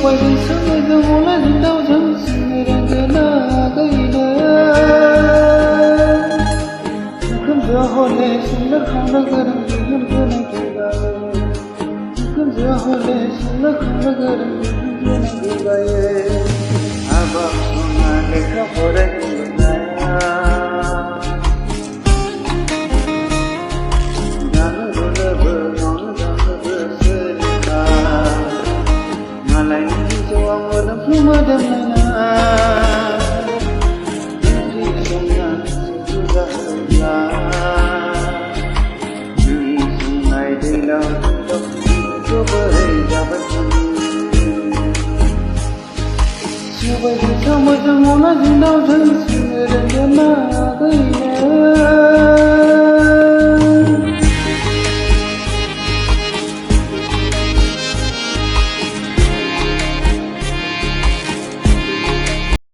Baydın sanırdım olaydı davcan sinirden agaydı Kımca hole sinir khana garam gül gülne gilaye Kımca hole sinir khana garam gül gülne gilaye Abak sona lekha pore gilnaya Janı gulabı non janı selika Malay jawab walam lumadan lana Nanti sona sudah la Jung sungai dela tok coba jabat Coba kita macam mana jindau jeng sinir dana gay